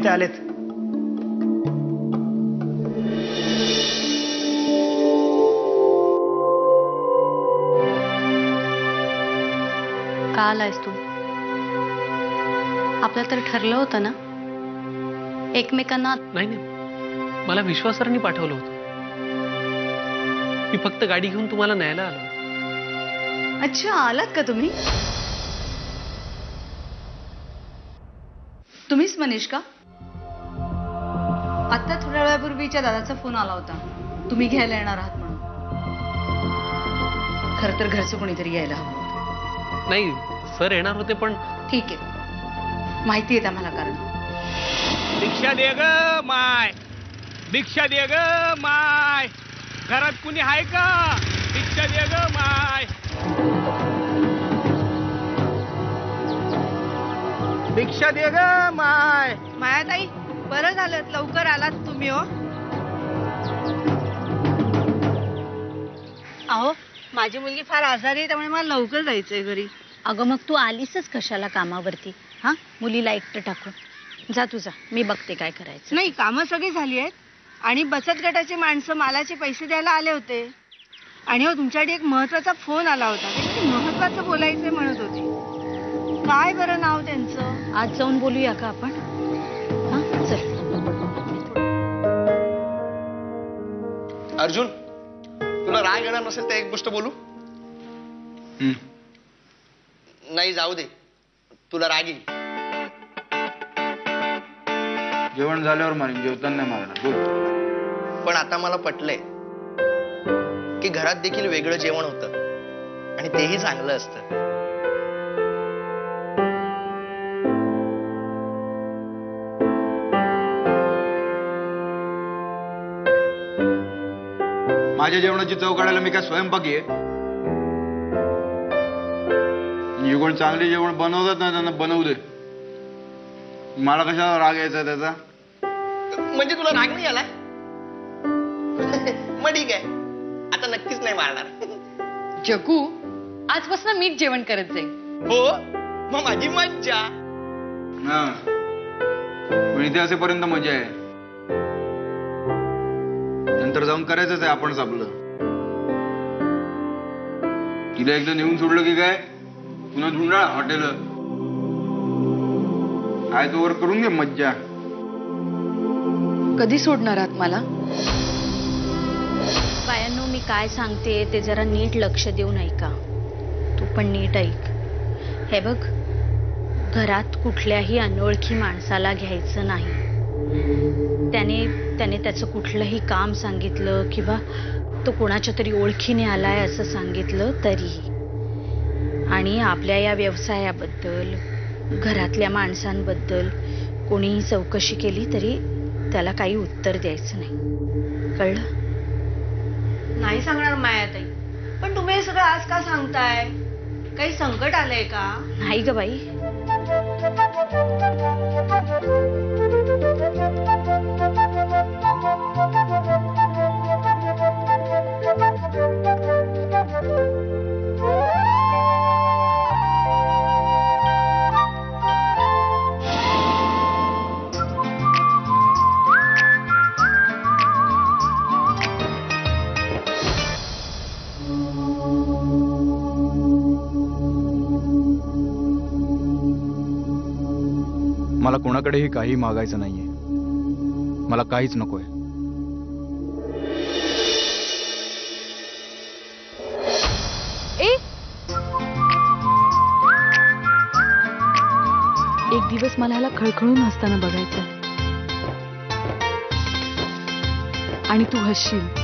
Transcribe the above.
ते आलेत. का आलायस तू? आपलं तर ठरलं होतं ना एकमेकांना. नाही, मला विश्वासरांनी पाठवलं होतं. मी फक्त गाडी घेऊन तुम्हाला न्यायला आलो. अच्छा, आलात का तुम्ही? तुम्हीच मनीष का? आता थोड्या वेळापूर्वीच्या दादाचा फोन आला होता, तुम्ही घ्यायला येणार आहात म्हणून. खरं तर घरचं कोणीतरी यायला हवं होतं. नाही, सर येणार होते पण. ठीक आहे, माहिती आहे आम्हाला कारण. भिक्षा दे ग माय, भिक्षा दे ग माय, घरात कुणी आहे का? भिक्षा दे ग माय, भिक्षा दे ग माय. मायाताई, बरं झालं लवकर आलात तुम्ही. हो अहो, माझी मुलगी फार आजारी आहे, त्यामुळे मला लवकर जायचंय घरी. अगं मग तू आलीसच कशाला कामावरती? हा, मुलीला एकटं टाकून जा. तुझा मी बघते काय करायचं. नाही, कामं सगळी झाली आहेत आणि बचत गटाची माणसं मालाचे पैसे द्यायला आले होते. आणि हो, तुमच्याकडे एक महत्वाचा फोन आला होता, काहीतरी महत्वाचं बोलायचंय म्हणत होते. काय बरं नाव त्यांचं? आज जाऊन बोलूया का आपण? हा चल. अर्जुन, तुला राग येणार नसेल तर एक गोष्ट बोलू? नाही, जाऊ दे, तुला राग येईल. जेवण झाल्यावर मारेन, जेवताना नाही मारणार. बोल. पण आता मला पटलंय की घरात देखील वेगळं जेवण होतं आणि तेही चांगलं असतं. माझ्या जेवणाची चव काढायला मी काय स्वयंपाकी आहे? जे कोण चांगले जेवण बनवतात ना, त्यांना बनवू दे. मला कशाला राग यायचा त्याचा? म्हणजे तुला राग नाही आलाय? मग ठीक आहे, आता नक्कीच नाही मारणार. जगू, आजपासून मीच जेवण करत जाईल. हो, मग माझी मज्जा. हा, पण इथे असेपर्यंत मजा आहे, नंतर जाऊन करायचंच आहे आपणच आपलं. तिला एकदा नेऊन सोडलं की काय पुन्हा धुंडाळा हॉटेल. काय तोवर करून घे मज्जा. कधी सोडणार आहात मला? बायांनो, मी काय सांगते ते जरा नीट लक्ष देऊन ऐका. तू पण नीट ऐक. हे बघ, घरात कुठल्याही अनोळखी माणसाला घ्यायचं नाही. त्याने त्याचं कुठलंही काम सांगितलं किंवा तो कोणाच्या तरी ओळखीने आलाय असं सांगितलं तरीही, आणि आपल्या या व्यवसायाबद्दल, घरातल्या माणसांबद्दल कोणीही चौकशी केली तरी त्याला काही उत्तर द्यायचं नाही. कळलं? नाही सांगणार मायाताई, पण तुम्ही हे सगळं आज का सांगताय? काही संकट आलंय का? नाही ग बाई. मला कोणाकडेही काही मागायचं नाहीये. मला काहीच नकोय. एक दिवस मला ह्याला खळखळून हसताना बघायचं आणि तू हसशील.